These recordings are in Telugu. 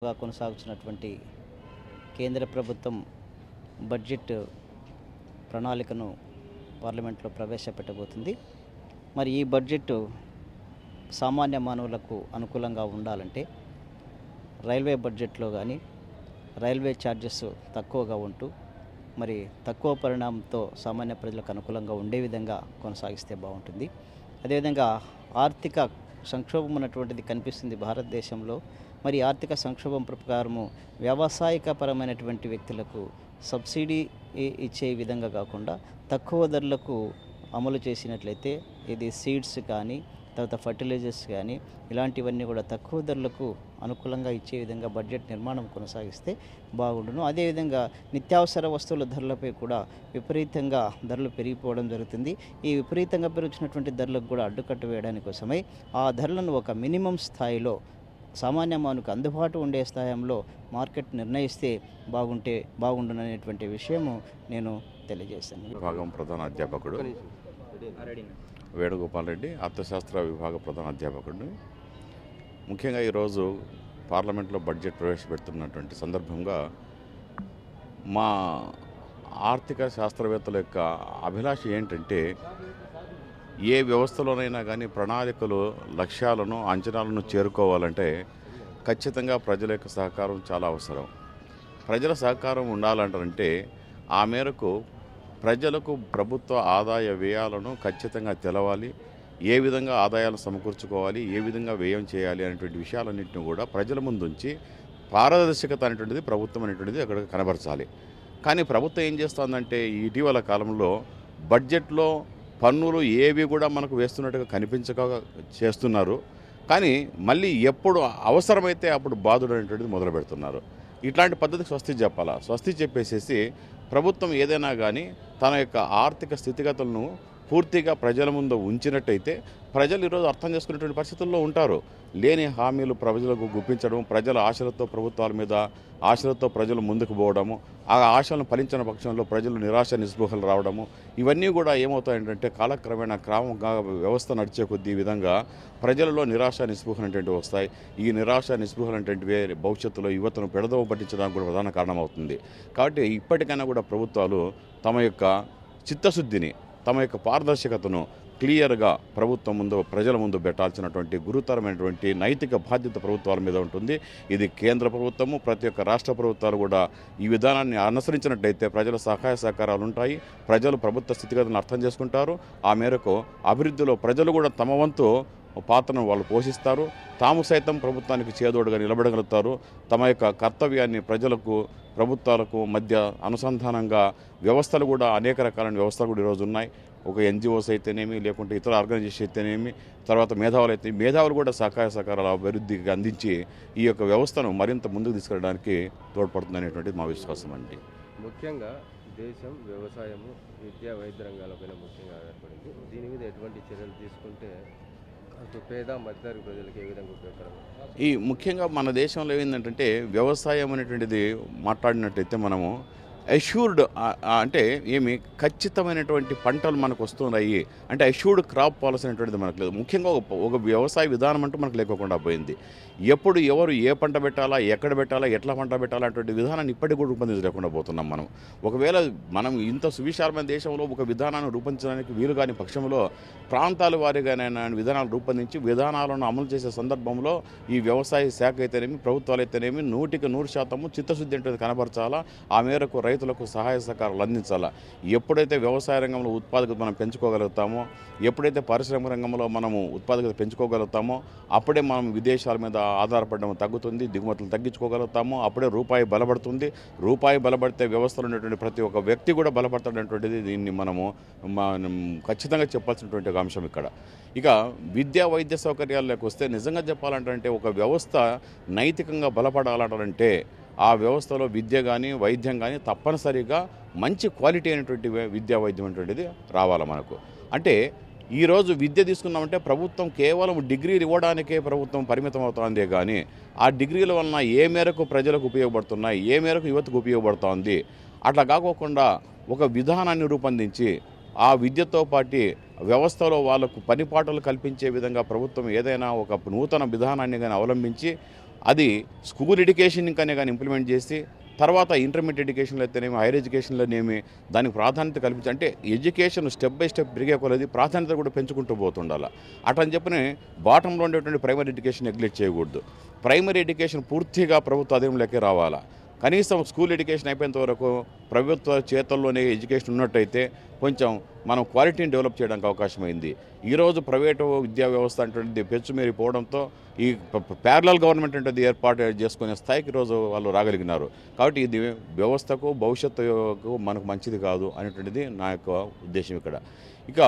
కొనసాగుతున్నటువంటి కేంద్ర ప్రభుత్వం బడ్జెట్ ప్రణాళికను పార్లమెంట్లో ప్రవేశపెట్టబోతుంది. మరి ఈ బడ్జెట్ సామాన్య మానవులకు అనుకూలంగా ఉండాలంటే రైల్వే బడ్జెట్లో కానీ రైల్వే ఛార్జెస్ తక్కువగా ఉంటూ మరి తక్కువ పరిణామంతో సామాన్య ప్రజలకు అనుకూలంగా ఉండే విధంగా కొనసాగిస్తే బాగుంటుంది. అదేవిధంగా ఆర్థిక సంక్షోభం ఉన్నటువంటిది కనిపిస్తుంది భారతదేశంలో. మరి ఆర్థిక సంక్షోభం ప్రకారము వ్యావసాయికపరమైనటువంటి వ్యక్తులకు సబ్సిడీ ఇచ్చే విధంగా కాకుండా తక్కువ ధరలకు అమలు చేసినట్లయితే ఇది సీడ్స్ కానీ తర్వాత ఫర్టిలైజర్స్ కానీ ఇలాంటివన్నీ కూడా తక్కువ ధరలకు అనుకూలంగా ఇచ్చే విధంగా బడ్జెట్ నిర్మాణం కొనసాగిస్తే బాగుండును. అదేవిధంగా నిత్యావసర వస్తువుల ధరలపై కూడా విపరీతంగా ధరలు పెరిగిపోవడం జరుగుతుంది. ఈ విపరీతంగా పెరుగుతున్నటువంటి ధరలకు కూడా అడ్డుకట్ట వేయడానికి కోసమై ఆ ధరలను ఒక మినిమం స్థాయిలో సామాన్య మానవునికి అందుబాటు ఉండే స్థాయిలో మార్కెట్ నిర్ణయిస్తే బాగుండుననేటువంటి విషయము నేను తెలియజేశాను. విభాగం ప్రధాన అధ్యాపకుడు వేణుగోపాల్ రెడ్డి, అర్థశాస్త్ర విభాగ ప్రధాన అధ్యాపకుడు. ముఖ్యంగా ఈరోజు పార్లమెంట్లో బడ్జెట్ ప్రవేశపెడుతున్నటువంటి సందర్భంగా మా ఆర్థిక శాస్త్రవేత్తల యొక్క అభిలాష ఏంటంటే ఏ వ్యవస్థలోనైనా కానీ ప్రణాళికలు లక్ష్యాలను అంచనాలను చేరుకోవాలంటే ఖచ్చితంగా ప్రజల యొక్క సహకారం చాలా అవసరం. ప్రజల సహకారం ఉండాలంటే ఆ మేరకు ప్రజలకు ప్రభుత్వ ఆదాయ వ్యయాలను ఖచ్చితంగా తెలవాలి, ఏ విధంగా ఆదాయాలను సమకూర్చుకోవాలి, ఏ విధంగా వ్యయం చేయాలి అనేటువంటి విషయాలన్నింటినీ కూడా ప్రజల ముందుంచి పారదర్శకత అనేటువంటిది ప్రభుత్వం అనేటువంటిది అక్కడ కనబరచాలి. కానీ ప్రభుత్వం ఏం చేస్తుందంటే ఇటీవల కాలంలో బడ్జెట్లో పన్నులు ఏవి కూడా మనకు వేస్తున్నట్టుగా కనిపించక చేస్తున్నారు. కానీ మళ్ళీ ఎప్పుడు అవసరమైతే అప్పుడు బాధుడు అనేటువంటిది మొదలు పెడుతున్నారు. ఇట్లాంటి పద్ధతికి స్వస్తి చెప్పాలా. స్వస్తి చెప్పేసేసి ప్రభుత్వం ఏదైనా కానీ తన యొక్క ఆర్థిక స్థితిగతులను పూర్తిగా ప్రజల ముందు ఉంచినట్టయితే ప్రజలు ఈరోజు అర్థం చేసుకునేటువంటి పరిస్థితుల్లో ఉంటారు. లేని హామీలు ప్రజలకు గుప్పించడం, ప్రజల ఆశలతో ప్రభుత్వాల మీద ఆశలతో ప్రజలు ముందుకు పోవడము, ఆ ఆశలను ఫలించిన పక్షంలో ప్రజలు నిరాశ నిస్పృహలు రావడము, ఇవన్నీ కూడా ఏమవుతాయంటే కాలక్రమేణా వ్యవస్థ నడిచే కొద్దీ విధంగా ప్రజలలో నిరాశ నిస్పృహలు అనేటువంటివి వస్తాయి. ఈ నిరాశ నిస్పృహలు అనేటువంటివి భవిష్యత్తులో యువతను పెడదవ పట్టించడానికి కూడా ప్రధాన కారణమవుతుంది. కాబట్టి ఇప్పటికైనా కూడా ప్రభుత్వాలు తమ యొక్క చిత్తశుద్ధిని, తమ యొక్క పారదర్శకతను క్లియర్గా ప్రభుత్వం ముందు ప్రజల ముందు పెట్టాల్సినటువంటి గురుతరమైనటువంటి నైతిక బాధ్యత ప్రభుత్వాల మీద ఉంటుంది. ఇది కేంద్ర ప్రభుత్వము, ప్రతి ఒక్క రాష్ట్ర ప్రభుత్వాలు కూడా ఈ విధానాన్ని అనుసరించినట్టయితే ప్రజల సహాయ సహకారాలు ఉంటాయి. ప్రజలు ప్రభుత్వ స్థితిగతులను అర్థం చేసుకుంటారు. ఆ మేరకు అభివృద్ధిలో ప్రజలు కూడా తమ వంతు పాత్రను వాళ్ళు పోషిస్తారు. తాము సైతం ప్రభుత్వానికి చేదోడుగా నిలబడగలుగుతారు. తమ యొక్క కర్తవ్యాన్ని ప్రజలకు ప్రభుత్వాలకు మధ్య అనుసంధానంగా వ్యవస్థలు కూడా అనేక రకాలైన వ్యవస్థలు కూడా ఈరోజు ఉన్నాయి. ఒక ఎన్జిఓస్ అయితేనేమి, లేకుంటే ఇతర ఆర్గనైజేషన్ అయితేనేమి, తర్వాత మేధావులు కూడా సహకారాల అభివృద్ధికి అందించి ఈ యొక్క వ్యవస్థను మరింత ముందుకు తీసుకెళ్ళడానికి తోడ్పడుతుందనేటువంటిది మా విశ్వాసం అండి. ముఖ్యంగా దేశం వ్యవసాయము, విద్యా, వైద్య రంగాలపైన ముఖ్యంగా ఆధారపడింది. దీని మీద ఎటువంటి చర్యలు తీసుకుంటే పేద మధ్యతరగతి ప్రజలకు ఏ విధంగా ఉపయోగకరం? ఈ ముఖ్యంగా మన దేశంలో ఏంటంటే వ్యవసాయం అనేటువంటిది మాట్లాడినట్టయితే మనము అష్యూర్డ్ అంటే ఏమి ఖచ్చితమైనటువంటి పంటలు మనకు వస్తున్నాయి అంటే అష్యూర్డ్ క్రాప్ పాలసీ అనేటువంటిది మనకు లేదు. ముఖ్యంగా ఒక వ్యవసాయ విధానం అంటూ మనకు లేకుండా పోయింది. ఎప్పుడు ఎవరు ఏ పంట పెట్టాలా, ఎక్కడ పెట్టాలా, ఎట్లా పంట పెట్టాలా అటువంటి విధానాన్ని ఇప్పటికి కూడా రూపొందించలేకుండా పోతున్నాం మనం. ఒకవేళ మనం ఇంత సువిశాలమైన దేశంలో ఒక విధానాన్ని రూపొందించడానికి వీలు కాని పక్షంలో ప్రాంతాల వారీగానైనా విధానాలు రూపొందించి విధానాలను అమలు చేసే సందర్భంలో ఈ వ్యవసాయ శాఖ అయితేనేమి, ప్రభుత్వాలు అయితేనేమి 100% చిత్తశుద్ధి అంటే కనబరచాలా. ఆ మేరకు రైతులకు సహాయ సహకారాలు అందించాలా. ఎప్పుడైతే వ్యవసాయ రంగంలో ఉత్పాదకత మనం పెంచుకోగలుగుతామో, ఎప్పుడైతే పారిశ్రామిక రంగంలో మనము ఉత్పాదకత పెంచుకోగలుగుతామో అప్పుడే మనం విదేశాల మీద ఆధారపడడం తగ్గుతుంది, దిగుమతులు తగ్గించుకోగలుగుతాము. అప్పుడే రూపాయి బలపడుతుంది. రూపాయి బలపడితే వ్యవస్థలో ఉన్నటువంటి ప్రతి ఒక్క వ్యక్తి కూడా బలపడతాడనేటువంటిది దీన్ని మనము ఖచ్చితంగా చెప్పాల్సినటువంటి అంశం ఇక్కడ. ఇక విద్యా వైద్య సౌకర్యాలకు వస్తే నిజంగా చెప్పాలంటే ఒక వ్యవస్థ నైతికంగా బలపడాలంటే ఆ వ్యవస్థలో విద్య కానీ వైద్యం కానీ తప్పనిసరిగా మంచి క్వాలిటీ అయినటువంటి విద్యా వైద్యం అనేటువంటిది రావాలి మనకు. అంటే ఈరోజు విద్య తీసుకున్నామంటే ప్రభుత్వం కేవలం డిగ్రీలు ఇవ్వడానికే ప్రభుత్వం పరిమితం అవుతుందే కానీ ఆ డిగ్రీల వలన ఏ మేరకు ప్రజలకు ఉపయోగపడుతున్నాయి, ఏ మేరకు యువతకు ఉపయోగపడుతోంది అట్లా కాకోకుండా ఒక విధానాన్ని రూపొందించి ఆ విద్యతో పాటు వ్యవస్థలో వాళ్ళకు పనిపాటలు కల్పించే విధంగా ప్రభుత్వం ఏదైనా ఒక నూతన విధానాన్ని కానీ అవలంబించి అది స్కూల్ ఎడ్యుకేషన్ కానీ ఇంప్లిమెంట్ చేసి తర్వాత ఇంటర్మీడియట్ ఎడ్యుకేషన్లో అయితేనేమి హైయర్ ఎడ్యుకేషన్లోనేమి దానికి ప్రాధాన్యత కల్పించి అంటే ఎడ్యుకేషన్ స్టెప్ బై స్టెప్ పెరిగే కొలది ప్రాధాన్యత కూడా పెంచుకుంటూ పోతుండాలి. అట్లని చెప్పని బాటంలో ఉండేటువంటి ప్రైమరీ ఎడ్యుకేషన్ నెగ్లెక్ట్ చేయకూడదు. ప్రైమరీ ఎడ్యుకేషన్ పూర్తిగా ప్రభుత్వ అధీనంలోకి రావాలా. కనీసం స్కూల్ ఎడ్యుకేషన్ అయిపోయేంత వరకు ప్రభుత్వ చేతుల్లోనే ఎడ్యుకేషన్ ఉన్నట్టయితే కొంచెం మనం క్వాలిటీని డెవలప్ చేయడానికి అవకాశం అయింది. ఈరోజు ప్రైవేటు విద్యా వ్యవస్థ అంటే పెచ్చుమీరిపోవడంతో ఈ ప్యారలల్ గవర్నమెంట్ అంటే ఏర్పాటు చేసుకునే స్థాయికి ఈరోజు వాళ్ళు రాగలిగినారు. కాబట్టి ఇది వ్యవస్థకు భవిష్యత్తుకు మనకు మంచిది కాదు అనేటువంటిది నా యొక్క ఉద్దేశం. ఇక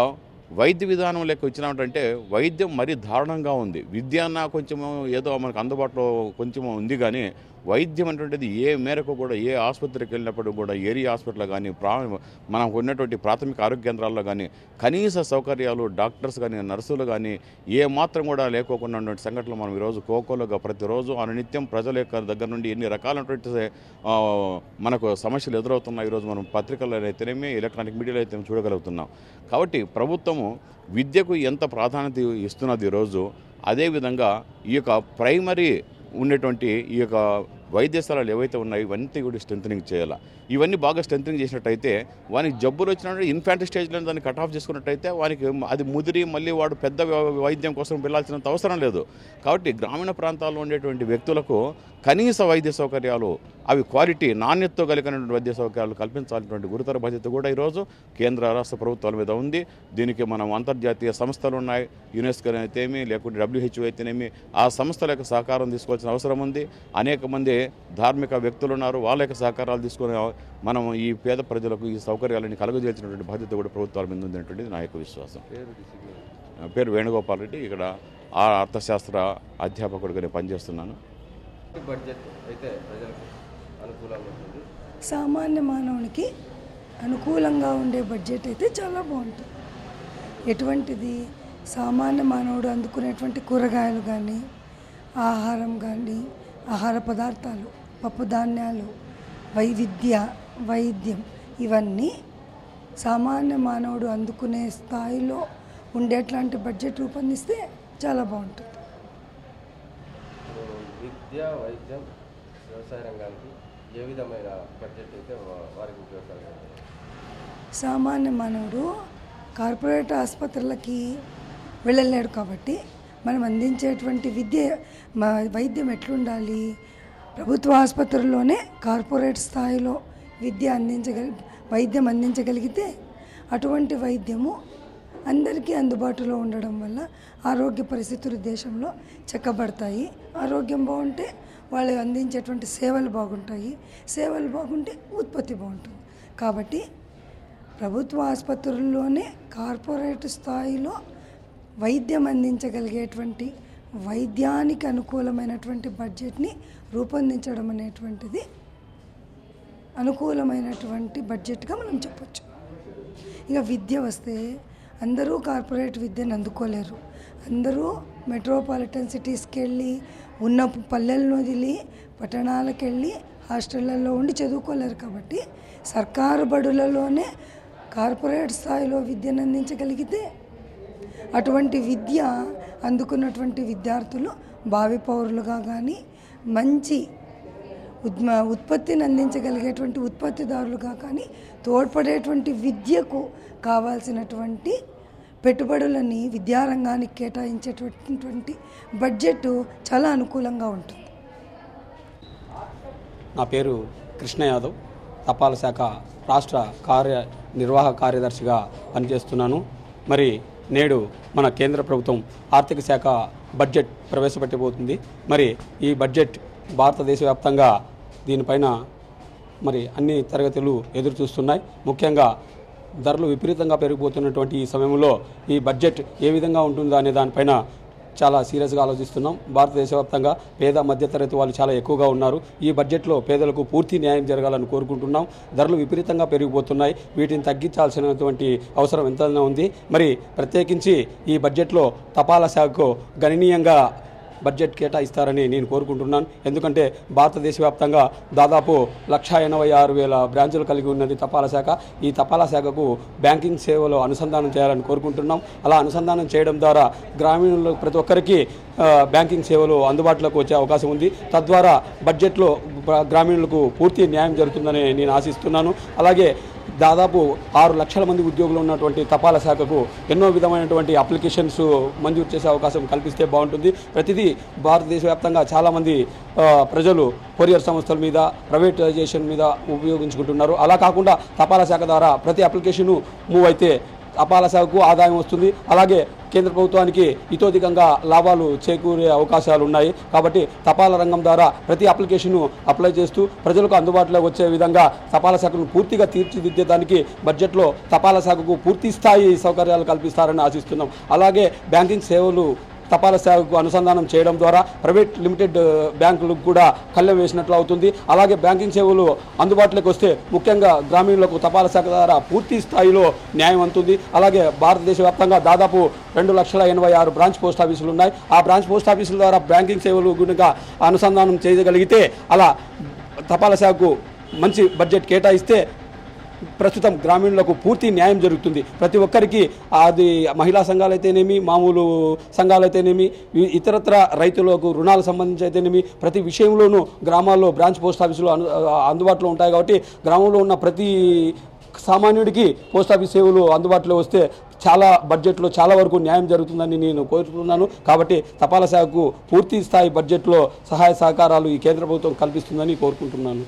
వైద్య విధానం లెక్క వచ్చినట్టంటే వైద్యం మరీ దారుణంగా ఉంది. విద్య అన్న కొంచెము ఏదో మనకు అందుబాటులో కొంచెం ఉంది, కానీ వైద్యం అనేటువంటిది ఏ మేరకు కూడా ఏ ఆసుపత్రికి వెళ్ళినప్పుడు కూడా ఏరియా హాస్పిటల్ కానీ మనకు ఉన్నటువంటి ప్రాథమిక ఆరోగ్య కేంద్రాల్లో కానీ కనీస సౌకర్యాలు డాక్టర్స్ కానీ నర్సులు కానీ ఏ మాత్రం కూడా లేకోకుండా ఉన్నటువంటి సంఘటనలు మనం ఈరోజు కోకోలుగా ప్రతిరోజు అనునిత్యం ప్రజల యొక్క దగ్గర నుండి ఎన్ని రకాలైనటువంటి మనకు సమస్యలు ఎదురవుతున్నాయి. ఈరోజు మనం పత్రికల్లో అయితేనేమి ఎలక్ట్రానిక్ మీడియాలో అయితే చూడగలుగుతున్నాం. కాబట్టి ప్రభుత్వము విద్యకు ఎంత ప్రాధాన్యత ఇస్తున్నది ఈరోజు, అదేవిధంగా ఈ యొక్క ప్రైమరీ ఉండేటువంటి ఈ యొక్క వైద్యశాలలు ఏవైతే ఉన్నాయో ఇవన్నీ కూడా స్ట్రెంథనింగ్ చేయాలి. ఇవన్నీ బాగా స్ట్రెంథనింగ్ చేసినట్టయితే వానికి జబ్బులు వచ్చినట్టు ఇన్ఫాంట్ స్టేజ్లో దాన్ని కట్ ఆఫ్ చేసుకున్నట్టయితే వానికి అది ముదిరి మళ్ళీ వాడు పెద్ద వైద్యం కోసం వెళ్ళాల్సినంత అవసరం లేదు. కాబట్టి గ్రామీణ ప్రాంతాల్లో ఉండేటువంటి వ్యక్తులకు కనీస వైద్య సౌకర్యాలు అవి క్వాలిటీ నాణ్యతతో కలిగినటువంటి వైద్య సౌకర్యాలు కల్పించాల్సినటువంటి గురుతర బాధ్యత కూడా ఈరోజు కేంద్ర రాష్ట్ర ప్రభుత్వాల మీద ఉంది. దీనికి మనం అంతర్జాతీయ సంస్థలు ఉన్నాయి, యునెస్కో అయితేమి లేకుంటే WHO అయితేనేమి ఆ సంస్థల యొక్క సహకారం తీసుకోవాల్సిన అవసరం ఉంది. అనేక మంది ధార్మిక వ్యక్తులు ఉన్నారు, వాళ్ళ యొక్క సహకారాలు తీసుకొని మనం ఈ పేద ప్రజలకు ఈ సౌకర్యాలని కలుగజేసినటువంటి బాధ్యత కూడా ప్రభుత్వాల మీద ఉంది అనేటువంటిది నా యొక్క విశ్వాసం. పేరు వేణుగోపాల్ రెడ్డి, ఇక్కడ అర్థశాస్త్ర అధ్యాపకుడిగా నేను పనిచేస్తున్నాను. బడ్జెట్ అయితే ప్రజలకు అనుకూలంగా ఉంటుంది, సామాన్య మానవునికి అనుకూలంగా ఉండే బడ్జెట్ అయితే చాలా బాగుంటుంది. ఎటువంటిది సామాన్య మానవుడు అందుకునేటువంటి కూరగాయలు కానీ ఆహారం కానీ ఆహార పదార్థాలు పప్పు ధాన్యాలు వైద్యం ఇవన్నీ సామాన్య మానవుడు అందుకునే స్థాయిలో ఉండేట్లాంటి బడ్జెట్ రూపొందిస్తే చాలా బాగుంటుంది. విద్య వైద్యం వ్యవసాయ రంగానికి ఏ విధమైన బడ్జెట్ అయితే వారికి ఉపయోగపడుతుంది? సామాన్య మానవుడు కార్పొరేట్ ఆసుపత్రులకి వెళ్ళలేడు కాబట్టి మనం అందించేటువంటి వైద్యం ఎట్లుండాలి, ప్రభుత్వ ఆసుపత్రుల్లోనే కార్పొరేట్ స్థాయిలో వైద్యం అందించగలిగితే అటువంటి వైద్యము అందరికీ అందుబాటులో ఉండడం వల్ల ఆరోగ్య పరిస్థితులు దేశంలో చక్కబడతాయి. ఆరోగ్యం బాగుంటే వాళ్ళు అందించేటువంటి సేవలు బాగుంటాయి, సేవలు బాగుంటే ఉత్పత్తి బాగుంటుంది. కాబట్టి ప్రభుత్వ ఆసుపత్రుల్లోనే కార్పొరేట్ స్థాయిలో వైద్యం అందించగలిగేటువంటి వైద్యానికి అనుకూలమైనటువంటి బడ్జెట్ని రూపొందించడం అనేటువంటిది అనుకూలమైనటువంటి బడ్జెట్గా మనం చెప్పొచ్చు. ఇక విద్య వస్తే అందరూ కార్పొరేట్ విద్యను అందుకోలేరు. అందరూ మెట్రోపాలిటన్ సిటీస్కి వెళ్ళి ఉన్న పల్లెలను వదిలి పట్టణాలకు వెళ్ళి హాస్టళ్లలో ఉండి చదువుకోలేరు. కాబట్టి సర్కారు బడులలోనే కార్పొరేట్ స్థాయిలో విద్యను అందించగలిగితే అటువంటి విద్య అందుకున్నటువంటి విద్యార్థులు భావి పౌరులుగా కానీ మంచి ఉత్పత్తిని అందించగలిగేటువంటి ఉత్పత్తిదారులుగా కానీ తోడ్పడేటువంటి విద్యకు కావాల్సినటువంటి పెట్టుబడులని విద్యారంగానికి కేటాయించేటటువంటి బడ్జెట్ చాలా అనుకూలంగా ఉంటుంది. నా పేరు కృష్ణ యాదవ్, తపాలా శాఖ రాష్ట్ర నిర్వాహక కార్యదర్శిగా పనిచేస్తున్నాను. మరి నేడు మన కేంద్ర ప్రభుత్వం ఆర్థిక శాఖ బడ్జెట్ ప్రవేశపెట్టబోతుంది. మరి ఈ బడ్జెట్ భారతదేశ వ్యాప్తంగా దీనిపైన మరి అన్ని తరగతులు ఎదురు చూస్తున్నాయి. ముఖ్యంగా ధరలు విపరీతంగా పెరిగిపోతున్నటువంటి ఈ సమయంలో ఈ బడ్జెట్ ఏ విధంగా ఉంటుందో అనే దానిపైన చాలా సీరియస్గా ఆలోచిస్తున్నాం. భారతదేశ వ్యాప్తంగా పేద మధ్యతరగతి వాళ్ళు చాలా ఎక్కువగా ఉన్నారు. ఈ బడ్జెట్లో పేదలకు పూర్తి న్యాయం జరగాలని కోరుకుంటున్నాం. ధరలు విపరీతంగా పెరిగిపోతున్నాయి, వీటిని తగ్గించాల్సినటువంటి అవసరం ఎంతైనా ఉంది. మరి ప్రత్యేకించి ఈ బడ్జెట్లో తపాలా శాఖకు గణనీయంగా బడ్జెట్ కేటాయిస్తారని నేను కోరుకుంటున్నాను. ఎందుకంటే భారతదేశ వ్యాప్తంగా దాదాపు 186,000 బ్రాంచులు కలిగి ఉన్నది తపాలా శాఖ. ఈ తపాలా శాఖకు బ్యాంకింగ్ సేవలు అనుసంధానం చేయాలని కోరుకుంటున్నాం. అలా అనుసంధానం చేయడం ద్వారా గ్రామీణులు ప్రతి ఒక్కరికి బ్యాంకింగ్ సేవలు అందుబాటులోకి వచ్చే అవకాశం ఉంది. తద్వారా బడ్జెట్లో గ్రామీణులకు పూర్తి న్యాయం జరుగుతుందని నేను ఆశిస్తున్నాను. అలాగే దాదాపు 6 లక్షల మంది ఉద్యోగులు ఉన్నటువంటి తపాలా శాఖకు ఎన్నో విధమైనటువంటి అప్లికేషన్స్ మంజూరు చేసే అవకాశం కల్పిస్తే బాగుంటుంది. ప్రతిదీ భారతదేశ వ్యాప్తంగా చాలామంది ప్రజలు కొరియర్ సంస్థల మీద, ప్రైవేటైజేషన్ మీద ఉపయోగించుకుంటున్నారు. అలా కాకుండా తపాలా శాఖ ద్వారా ప్రతి అప్లికేషను మూవ్ అయితే తపాలా శాఖకు ఆదాయం వస్తుంది. అలాగే కేంద్ర ప్రభుత్వానికి ఇతోధికంగా లాభాలు చేకూరే అవకాశాలు ఉన్నాయి. కాబట్టి తపాలా రంగం ద్వారా ప్రతి అప్లికేషను అప్లై చేస్తూ ప్రజలకు అందుబాటులో వచ్చే విధంగా తపాలా శాఖను పూర్తిగా తీర్చిదిద్దేదానికి బడ్జెట్లో తపాలా శాఖకు పూర్తి స్థాయి సౌకర్యాలు కల్పిస్తారని ఆశిస్తున్నాం. అలాగే బ్యాంకింగ్ సేవలు తపాలా శాఖకు అనుసంధానం చేయడం ద్వారా ప్రైవేట్ లిమిటెడ్ బ్యాంకులకు కూడా కళ్ళెం వేసినట్లు అవుతుంది. అలాగే బ్యాంకింగ్ సేవలు అందుబాటులోకి వస్తే ముఖ్యంగా గ్రామీణులకు తపాలా శాఖ ద్వారా పూర్తి స్థాయిలో న్యాయం అందుతుంది. అలాగే భారతదేశ వ్యాప్తంగా దాదాపు 2,86,000 బ్రాంచ్ పోస్ట్ ఆఫీసులు ఉన్నాయి. ఆ బ్రాంచ్ పోస్ట్ ఆఫీసుల ద్వారా బ్యాంకింగ్ సేవలు గురించి అనుసంధానం చేయగలిగితే అలా తపాలా శాఖకు మంచి బడ్జెట్ కేటాయిస్తే ప్రస్తుతం గ్రామీణులకు పూర్తి న్యాయం జరుగుతుంది. ప్రతి ఒక్కరికి అది మహిళా సంఘాలైతేనేమి, మామూలు సంఘాలైతేనేమి, ఇతరత్ర రైతులకు రుణాలకు సంబంధించి అయితేనేమి ప్రతి విషయంలోనూ గ్రామాల్లో బ్రాంచ్ పోస్ట్ ఆఫీసులు అందుబాటులో ఉంటాయి. కాబట్టి గ్రామంలో ఉన్న ప్రతి సామాన్యుడికి పోస్ట్ ఆఫీస్ సేవలు అందుబాటులో వస్తే బడ్జెట్లో చాలా వరకు న్యాయం జరుగుతుందని నేను కోరుతున్నాను. కాబట్టి తపాలా శాఖకు పూర్తి స్థాయి బడ్జెట్లో సహాయ సహకారాలు ఈ కేంద్ర ప్రభుత్వం కల్పిస్తుందని కోరుకుంటున్నాను.